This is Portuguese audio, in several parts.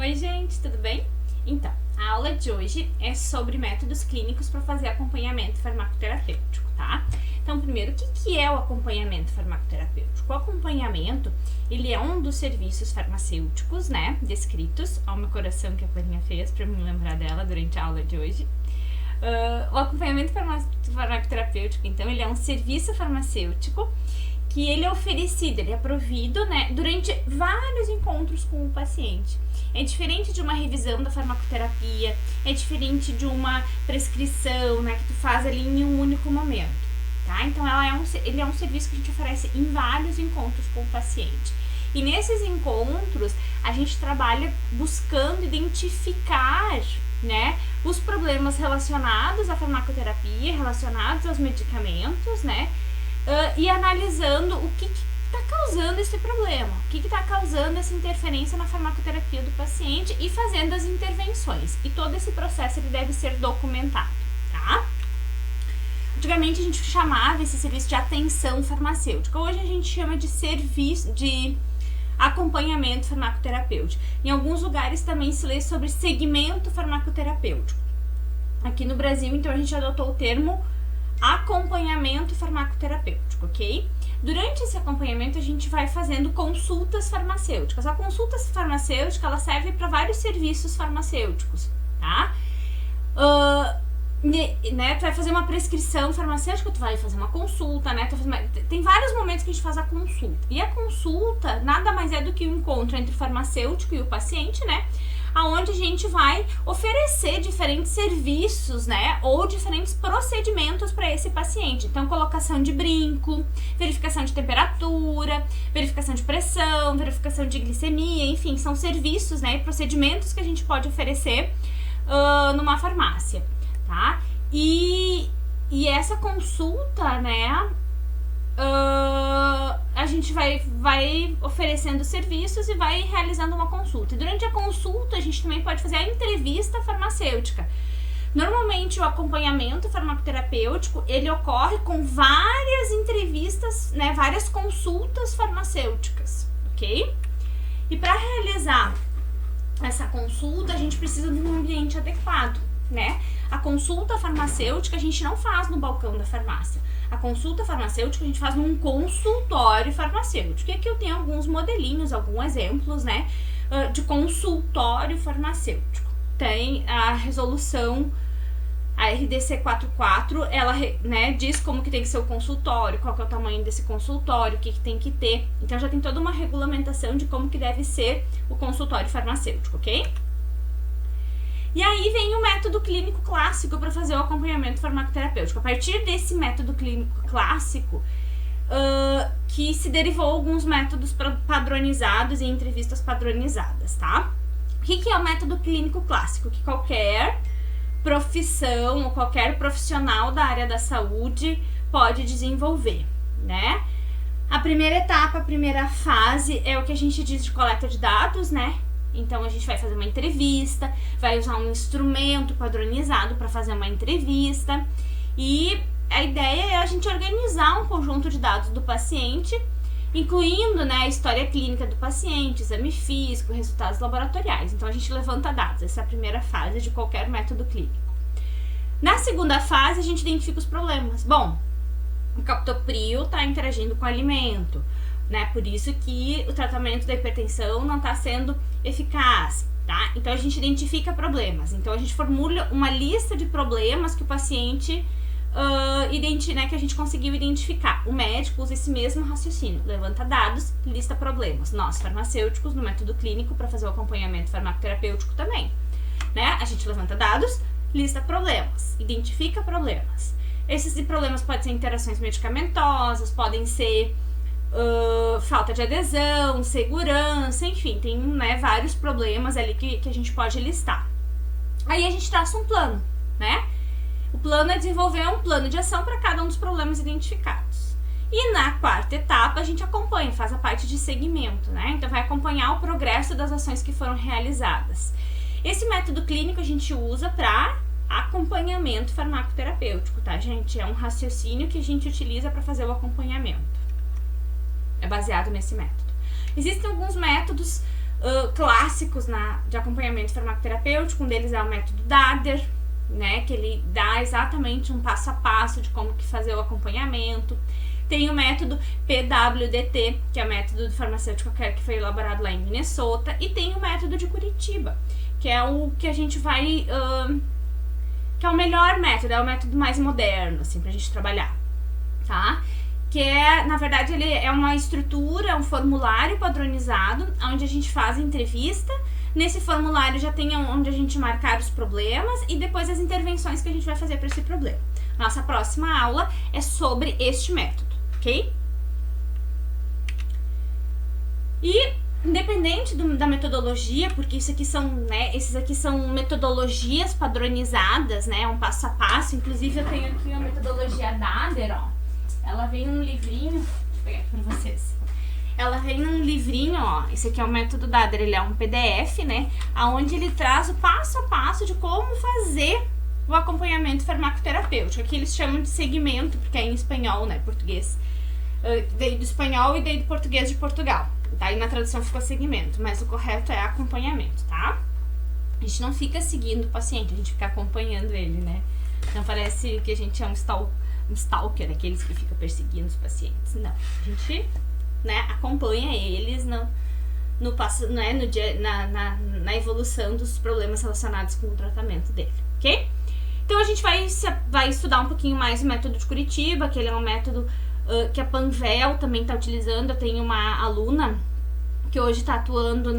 Oi, gente, tudo bem? Então, a aula de hoje é sobre métodos clínicos para fazer acompanhamento farmacoterapêutico, tá? Então, primeiro, o que é o acompanhamento farmacoterapêutico? O acompanhamento, ele é um dos serviços farmacêuticos, né, descritos. Ó, meu coração que a Paulinha fez para me lembrar dela durante a aula de hoje. O acompanhamento farmacoterapêutico, então, ele é um serviço farmacêutico que ele é oferecido, ele é provido, né, durante vários encontros com o paciente. É diferente de uma revisão da farmacoterapia, é diferente de uma prescrição, né, que tu faz ali em um único momento, tá? Então, ele é um serviço que a gente oferece em vários encontros com o paciente. E nesses encontros, a gente trabalha buscando identificar, né, os problemas relacionados à farmacoterapia, relacionados aos medicamentos, né, e analisando o que está causando esse problema, o que está causando essa interferência na farmacoterapia do paciente e fazendo as intervenções. E todo esse processo ele deve ser documentado, tá? Antigamente a gente chamava esse serviço de atenção farmacêutica, hoje a gente chama de serviço de acompanhamento farmacoterapêutico. Em alguns lugares também se lê sobre segmento farmacoterapêutico. Aqui no Brasil, então, a gente adotou o termo acompanhamento farmacoterapêutico, ok? Durante esse acompanhamento, a gente vai fazendo consultas farmacêuticas. A consulta farmacêutica, ela serve para vários serviços farmacêuticos, tá? Né, tu vai fazer uma prescrição farmacêutica, tu vai fazer uma consulta, né? Tem vários momentos que a gente faz a consulta. E a consulta nada mais é do que um encontro entre o farmacêutico e o paciente, né? Aonde a gente vai oferecer diferentes serviços, né, ou diferentes procedimentos para esse paciente. Então, colocação de brinco, verificação de temperatura, verificação de pressão, verificação de glicemia, enfim, são serviços, né, e procedimentos que a gente pode oferecer numa farmácia, tá? E essa consulta, né, a gente vai oferecendo serviços e vai realizando uma consulta. E durante a consulta, a gente também pode fazer a entrevista farmacêutica. Normalmente, o acompanhamento farmacoterapêutico, ele ocorre com várias entrevistas, né, várias consultas farmacêuticas, ok? E para realizar essa consulta, a gente precisa de um ambiente adequado, né? A consulta farmacêutica a gente não faz no balcão da farmácia. A consulta farmacêutica a gente faz num consultório farmacêutico. E aqui eu tenho alguns modelinhos, alguns exemplos, né, de consultório farmacêutico. Tem a resolução, a RDC 44, ela, né, diz como que tem que ser o consultório, qual que é o tamanho desse consultório, o que tem que ter. Então já tem toda uma regulamentação de como que deve ser o consultório farmacêutico, ok? E aí vem o método clínico clássico para fazer o acompanhamento farmacoterapêutico. A partir desse método clínico clássico, que se derivou alguns métodos padronizados e entrevistas padronizadas, tá? O que é o método clínico clássico? Que qualquer profissão ou qualquer profissional da área da saúde pode desenvolver, né? A primeira etapa, a primeira fase é o que a gente diz de coleta de dados, né? Então, a gente vai fazer uma entrevista, vai usar um instrumento padronizado para fazer uma entrevista. E a ideia é a gente organizar um conjunto de dados do paciente, incluindo, né, a história clínica do paciente, exame físico, resultados laboratoriais. Então, a gente levanta dados, essa é a primeira fase de qualquer método clínico. Na segunda fase, a gente identifica os problemas. Bom, o captopril está interagindo com o alimento, né? Por isso que o tratamento da hipertensão não está sendo eficaz, tá? Então, a gente identifica problemas. Então, a gente formula uma lista de problemas que o paciente, né, que a gente conseguiu identificar. O médico usa esse mesmo raciocínio. Levanta dados, lista problemas. Nós, farmacêuticos, no método clínico, para fazer o acompanhamento farmacoterapêutico também, né? A gente levanta dados, lista problemas, identifica problemas. Esses problemas podem ser interações medicamentosas, podem ser falta de adesão, segurança, enfim, tem, né, vários problemas ali que a gente pode listar. Aí a gente traça um plano, né? O plano é desenvolver um plano de ação para cada um dos problemas identificados. E na quarta etapa a gente acompanha, faz a parte de segmento, né? Então vai acompanhar o progresso das ações que foram realizadas. Esse método clínico a gente usa para acompanhamento farmacoterapêutico, tá, gente? É um raciocínio que a gente utiliza para fazer o acompanhamento. É baseado nesse método. Existem alguns métodos clássicos de acompanhamento farmacoterapêutico. Um deles é o método Dader, né, que ele dá exatamente um passo a passo de como que fazer o acompanhamento. Tem o método PWDT, que é o método farmacêutico que foi elaborado lá em Minnesota, e tem o método de Curitiba, que é o que a gente vai, que é o melhor método, é o método mais moderno, assim, pra gente trabalhar, tá? Que é, na verdade, ele é uma estrutura, um formulário padronizado, onde a gente faz a entrevista. Nesse formulário já tem onde a gente marcar os problemas e depois as intervenções que a gente vai fazer para esse problema. Nossa próxima aula é sobre este método, ok? E independente da metodologia, porque isso aqui são, né, esses aqui são metodologias padronizadas, né, um passo a passo. Inclusive eu tenho aqui a metodologia Dader, ó. Ela vem num livrinho, deixa eu pegar aqui pra vocês. Ela vem num livrinho, ó, esse aqui é o método Dader, ele é um PDF, né, onde ele traz o passo a passo de como fazer o acompanhamento farmacoterapêutico. Aqui eles chamam de segmento, porque é em espanhol, né, português. Veio do espanhol e veio do português de Portugal. Daí na tradução ficou segmento, mas o correto é acompanhamento, tá? A gente não fica seguindo o paciente, a gente fica acompanhando ele, né? Não parece que a gente é um stalker, aqueles que ficam perseguindo os pacientes. Não, a gente, né, acompanha eles na evolução dos problemas relacionados com o tratamento dele, ok? Então a gente vai estudar um pouquinho mais o método de Curitiba, que ele é um método que a Panvel também está utilizando. Eu tenho uma aluna que hoje está atuando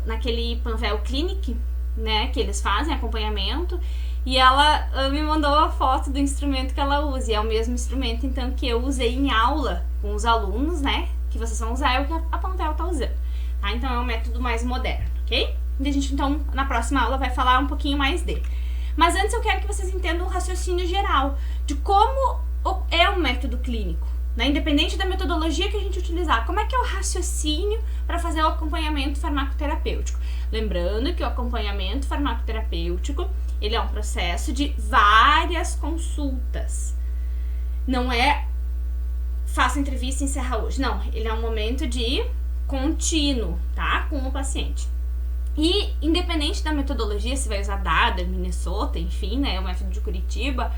naquele Panvel Clinic, né, que eles fazem acompanhamento, e ela me mandou a foto do instrumento que ela usa, e é o mesmo instrumento, então, que eu usei em aula com os alunos, né, que vocês vão usar, é o que a Panvel está usando, tá? Então é um método mais moderno, ok? E a gente, então, na próxima aula vai falar um pouquinho mais dele. Mas antes eu quero que vocês entendam o raciocínio geral de como é um método clínico, né? Independente da metodologia que a gente utilizar, como é que é o raciocínio para fazer o acompanhamento farmacoterapêutico. Lembrando que o acompanhamento farmacoterapêutico, ele é um processo de várias consultas. Não é faça entrevista e encerra hoje. Não, ele é um momento de contínuo, tá? Com o paciente. E independente da metodologia, se vai usar Dader, Minnesota, enfim, né? O método de Curitiba,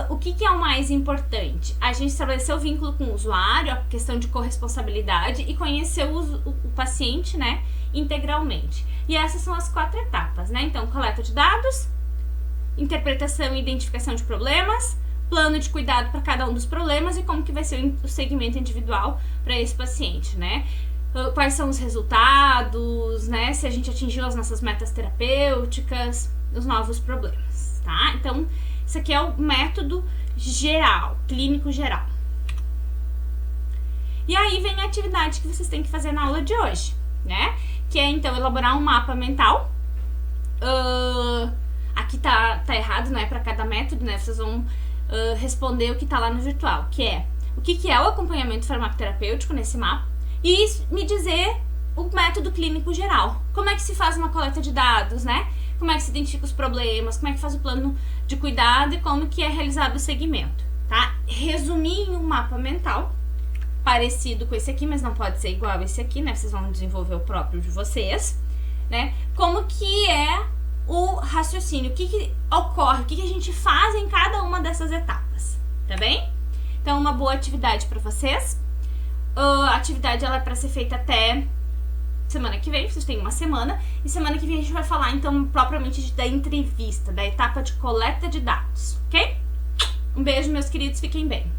o que é o mais importante? A gente estabelecer o vínculo com o usuário, a questão de corresponsabilidade e conhecer o paciente, né, integralmente. E essas são as 4 etapas, né? Então, coleta de dados, interpretação e identificação de problemas, plano de cuidado para cada um dos problemas e como que vai ser o segmento individual para esse paciente, né? Quais são os resultados, né? Se a gente atingiu as nossas metas terapêuticas, os novos problemas, tá? Então, isso aqui é o método geral, clínico geral. E aí vem a atividade que vocês têm que fazer na aula de hoje, né? Que é, então, elaborar um mapa mental. Aqui tá errado, não é para cada método, né? Vocês vão responder o que tá lá no virtual, que é o que é o acompanhamento farmacoterapêutico nesse mapa e me dizer o método clínico geral. Como é que se faz uma coleta de dados, né? Como é que se identifica os problemas, como é que faz o plano de cuidado e como que é realizado o segmento, tá? Resumir em um mapa mental, parecido com esse aqui, mas não pode ser igual a esse aqui, né? Vocês vão desenvolver o próprio de vocês, né? Como que é o raciocínio, o que ocorre, o que a gente faz em cada uma dessas etapas, tá bem? Então, uma boa atividade para vocês. A atividade ela é para ser feita até semana que vem, vocês têm uma semana, e semana que vem a gente vai falar, então, propriamente da entrevista, da etapa de coleta de dados, ok? Um beijo, meus queridos, fiquem bem.